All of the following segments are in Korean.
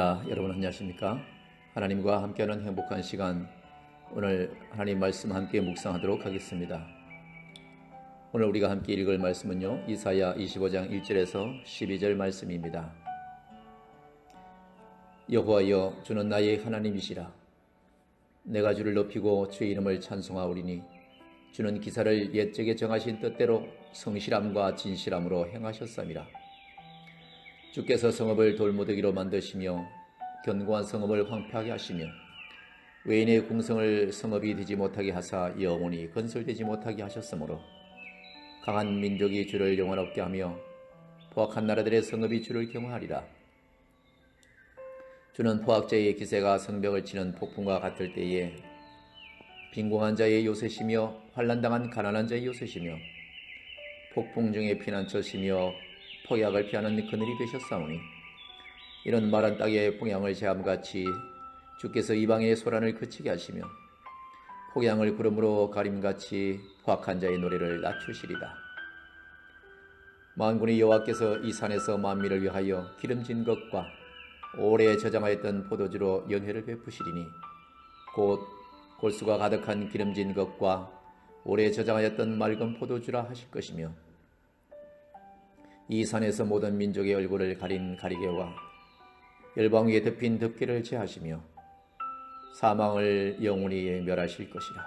애청자 여러분 안녕하십니까? 하나님과 함께하는 행복한 시간, 오늘 하나님 말씀 함께 묵상하도록 하겠습니다. 오늘 우리가 함께 읽을 말씀은요, 이사야 25장 1절에서 12절 말씀입니다. 여호와여, 주는 나의 하나님이시라. 내가 주를 높이고 주의 이름을 찬송하오리니 주는 기사를 옛적에 정하신 뜻대로 성실함과 진실함으로 행하셨삼이라. 주께서 성읍을 돌무더기로 만드시며 견고한 성읍을 황폐하게 하시며 외인의 궁성을 성읍이 되지 못하게 하사 영원히 건설되지 못하게 하셨으므로 강한 민족이 주를 영원없게 하며 포악한 나라들의 성읍이 주를 경외하리라. 주는 포악자의 기세가 성벽을 치는 폭풍과 같을 때에 빈궁한 자의 요새시며 환난당한 가난한 자의 요새시며 폭풍 중에 피난처시며 폭약을 피하는 그늘이 되셨사오니 이런 마른 땅의 폭양을 제함같이 주께서 이방의 소란을 그치게 하시며 폭양을 구름으로 가림같이 포악한 자의 노래를 낮추시리라. 만군의 여호와께서 이 산에서 만민을 위하여 기름진 것과 오래 저장하였던 포도주로 연회를 베푸시리니 곧 골수가 가득한 기름진 것과 오래 저장하였던 맑은 포도주라 하실 것이며 이 산에서 모든 민족의 얼굴을 가린 가리개와 열방 위에 덮인 덮개를 제하시며 사망을 영원히 멸하실 것이라.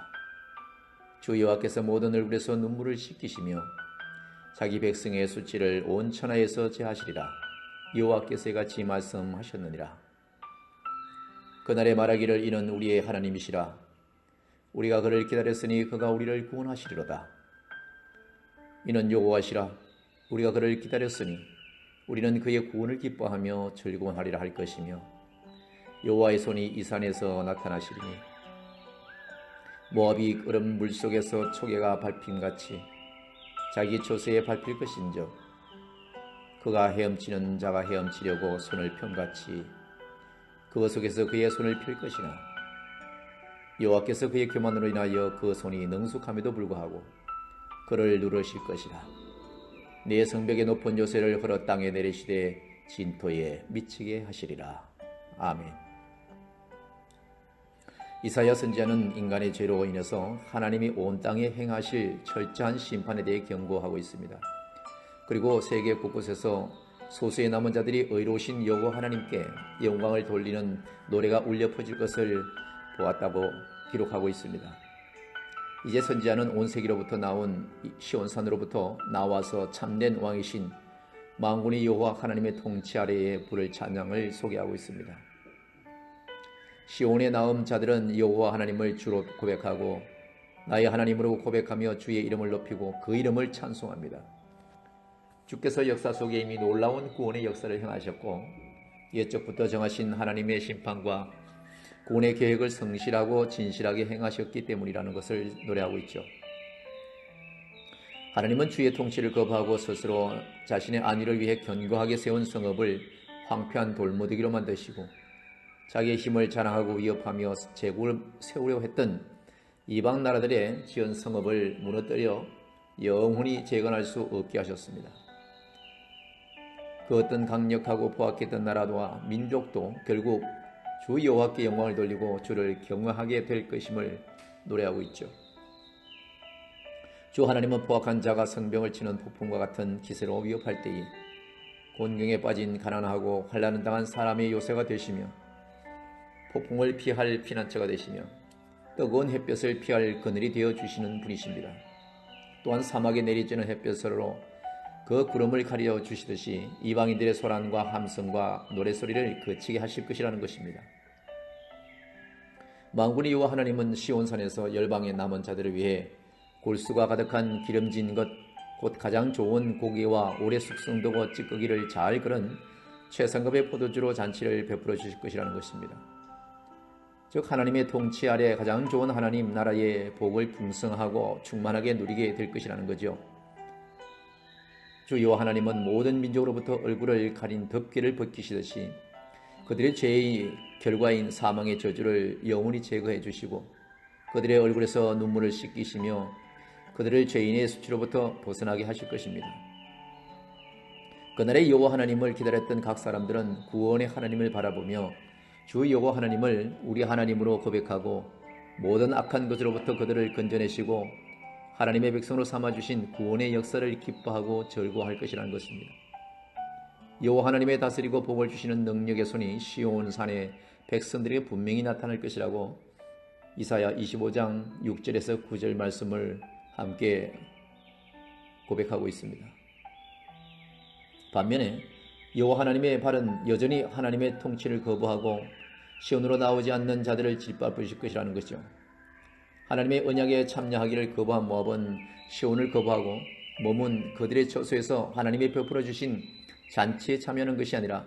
주 여호와께서 모든 얼굴에서 눈물을 씻기시며 자기 백성의 수치를 온 천하에서 제하시리라. 여호와께서 이같이 말씀하셨느니라. 그날에 말하기를 이는 우리의 하나님이시라. 우리가 그를 기다렸으니 그가 우리를 구원하시리로다. 이는 여호와시라. 우리가 그를 기다렸으니 우리는 그의 구원을 기뻐하며 즐거워하리라 할 것이며 여호와의 손이 이 산에서 나타나시리니 모압이 끓은 물속에서 초계가 밟힘같이 자기 초세에 밟힐 것인즉 그가 헤엄치는 자가 헤엄치려고 손을 펴같이 그 속에서 그의 손을 펼 것이나 여호와께서 그의 교만으로 인하여 그 손이 능숙함에도 불구하고 그를 누르실 것이라. 내 성벽의 높은 요새를 헐어 땅에 내리시되 진토에 미치게 하시리라. 아멘. 이사야 선지자는 인간의 죄로 인해서 하나님이 온 땅에 행하실 철저한 심판에 대해 경고하고 있습니다. 그리고 세계 곳곳에서 소수의 남은 자들이 의로우신 여호와 하나님께 영광을 돌리는 노래가 울려 퍼질 것을 보았다고 기록하고 있습니다. 이제 선지자는 온 세계로부터 나온 시온산으로부터 나와서 참된 왕이신 만군의 여호와 하나님의 통치 아래에 부를 찬양을 소개하고 있습니다. 시온에 나온 자들은 여호와 하나님을 주로 고백하고 나의 하나님으로 고백하며 주의 이름을 높이고 그 이름을 찬송합니다. 주께서 역사 속에 이미 놀라운 구원의 역사를 행하셨고 옛적부터 정하신 하나님의 심판과 구원의 계획을 성실하고 진실하게 행하셨기 때문이라는 것을 노래하고 있죠. 하나님은 주의 통치를 거부하고 스스로 자신의 안위를 위해 견고하게 세운 성읍을 황폐한 돌무더기로 만드시고 자기의 힘을 자랑하고 위협하며 제국을 세우려 했던 이방 나라들의 지은 성읍을 무너뜨려 영원히 재건할 수 없게 하셨습니다. 그 어떤 강력하고 포악했던 나라와 민족도 결국 주 여호와께 영광을 돌리고 주를 경외하게 될 것임을 노래하고 있죠. 주 하나님은 포악한 자가 성병을 치는 폭풍과 같은 기세로 위협할 때에 곤경에 빠진 가난하고 환난을 당한 사람의 요새가 되시며 폭풍을 피할 피난처가 되시며 뜨거운 햇볕을 피할 그늘이 되어주시는 분이십니다. 또한 사막에 내리쬐는 햇볕으로 그 구름을 가려 주시듯이 이방인들의 소란과 함성과 노래소리를 그치게 하실 것이라는 것입니다. 만군의 여호와 하나님은 시온산에서 열방의 남은 자들을 위해 골수가 가득한 기름진 것, 곧 가장 좋은 고기와 오래 숙성되고 찌꺼기를 잘 끓은 최상급의 포도주로 잔치를 베풀어 주실 것이라는 것입니다. 즉 하나님의 통치 아래 가장 좋은 하나님 나라의 복을 풍성하고 충만하게 누리게 될 것이라는 거죠. 주 여호와 하나님은 모든 민족으로부터 얼굴을 가린 덮개를 벗기시듯이 그들의 죄의 결과인 사망의 저주를 영원히 제거해 주시고 그들의 얼굴에서 눈물을 씻기시며 그들을 죄인의 수치로부터 벗어나게 하실 것입니다. 그날의 여호와 하나님을 기다렸던 각 사람들은 구원의 하나님을 바라보며 주 여호와 하나님을 우리 하나님으로 고백하고 모든 악한 것으로부터 그들을 건져내시고 하나님의 백성으로 삼아주신 구원의 역사를 기뻐하고 즐거워할 것이라는 것입니다. 여호와 하나님의 다스리고 복을 주시는 능력의 손이 시온 산에 백성들에게 분명히 나타날 것이라고 이사야 25장 6절에서 9절 말씀을 함께 고백하고 있습니다. 반면에 여호와 하나님의 발은 여전히 하나님의 통치를 거부하고 시온으로 나오지 않는 자들을 짓밟으실 것이라는 것이죠. 하나님의 언약에 참여하기를 거부한 모압은 시온을 거부하고 몸은 그들의 처소에서 하나님이 베풀어 주신 잔치에 참여하는 것이 아니라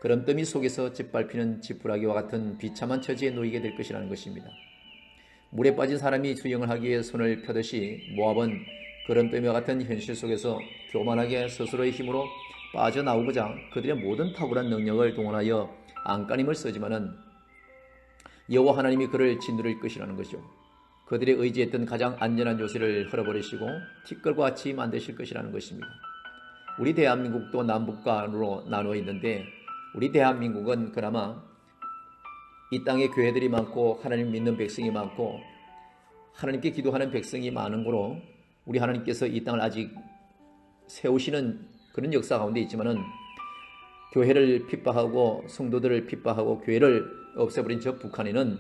그럼더미 속에서 짓밟히는 지푸라기와 같은 비참한 처지에 놓이게 될 것이라는 것입니다. 물에 빠진 사람이 수영을 하기 위해 손을 펴듯이 모압은 그럼더미와 같은 현실 속에서 교만하게 스스로의 힘으로 빠져나오고자 그들의 모든 탁월한 능력을 동원하여 안간힘을 쓰지만은 여호와 하나님이 그를 짓누를 것이라는 것이죠. 그들의 의지했던 가장 안전한 요새를 헐어버리시고 티끌과 같이 만드실 것이라는 것입니다. 우리 대한민국도 남북간으로 나누어 있는데 우리 대한민국은 그나마 이 땅에 교회들이 많고 하나님 믿는 백성이 많고 하나님께 기도하는 백성이 많은 거로 우리 하나님께서 이 땅을 아직 세우시는 그런 역사 가운데 있지만은 교회를 핍박하고 성도들을 핍박하고 교회를 없애버린 저 북한에는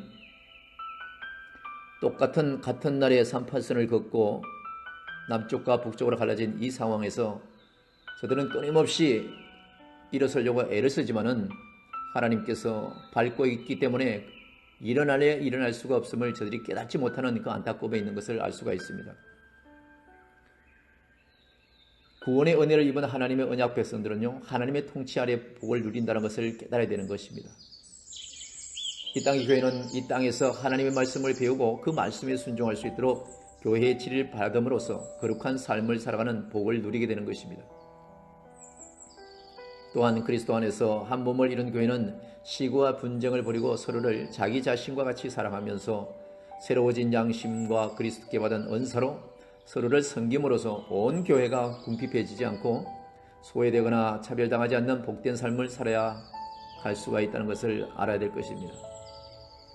같은 날에 38선을 걷고 남쪽과 북쪽으로 갈라진 이 상황에서 저들은 끊임없이 일어서려고 애를 쓰지만은 하나님께서 밟고 있기 때문에 일어날 수가 없음을 저들이 깨닫지 못하는 그 안타까움에 있는 것을 알 수가 있습니다. 구원의 은혜를 입은 하나님의 언약 백성들은요, 하나님의 통치 아래 복을 누린다는 것을 깨달아야 되는 것입니다. 이 땅의 교회는 이 땅에서 하나님의 말씀을 배우고 그 말씀에 순종할 수 있도록 교회의 지리를 받음으로써 거룩한 삶을 살아가는 복을 누리게 되는 것입니다. 또한 그리스도 안에서 한 몸을 이룬 교회는 시구와 분쟁을 버리고 서로를 자기 자신과 같이 사랑하면서 새로워진 양심과 그리스도께 받은 은사로 서로를 섬김으로써 온 교회가 궁핍해지지 않고 소외되거나 차별당하지 않는 복된 삶을 살아야 할 수가 있다는 것을 알아야 될 것입니다.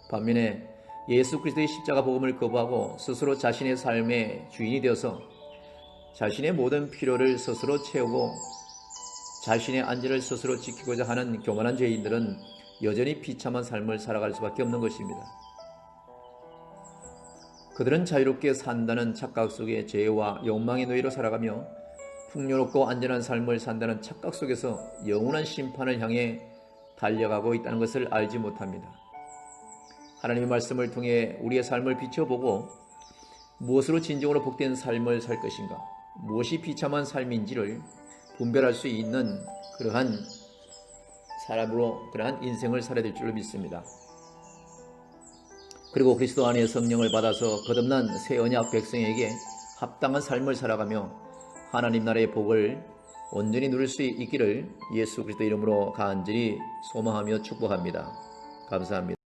반면에 예수 그리스도의 십자가 복음을 거부하고 스스로 자신의 삶의 주인이 되어서 자신의 모든 필요를 스스로 채우고 자신의 안전을 스스로 지키고자 하는 교만한 죄인들은 여전히 비참한 삶을 살아갈 수밖에 없는 것입니다. 그들은 자유롭게 산다는 착각 속에 죄와 욕망의 노예로 살아가며 풍요롭고 안전한 삶을 산다는 착각 속에서 영원한 심판을 향해 달려가고 있다는 것을 알지 못합니다. 하나님의 말씀을 통해 우리의 삶을 비춰보고 무엇으로 진정으로 복된 삶을 살 것인가, 무엇이 비참한 삶인지를 분별할 수 있는 그러한 사람으로 그러한 인생을 살아야 될 줄로 믿습니다. 그리고 그리스도 안에 성령을 받아서 거듭난 새 언약 백성에게 합당한 삶을 살아가며 하나님 나라의 복을 온전히 누릴 수 있기를 예수 그리스도 이름으로 간절히 소망하며 축복합니다. 감사합니다.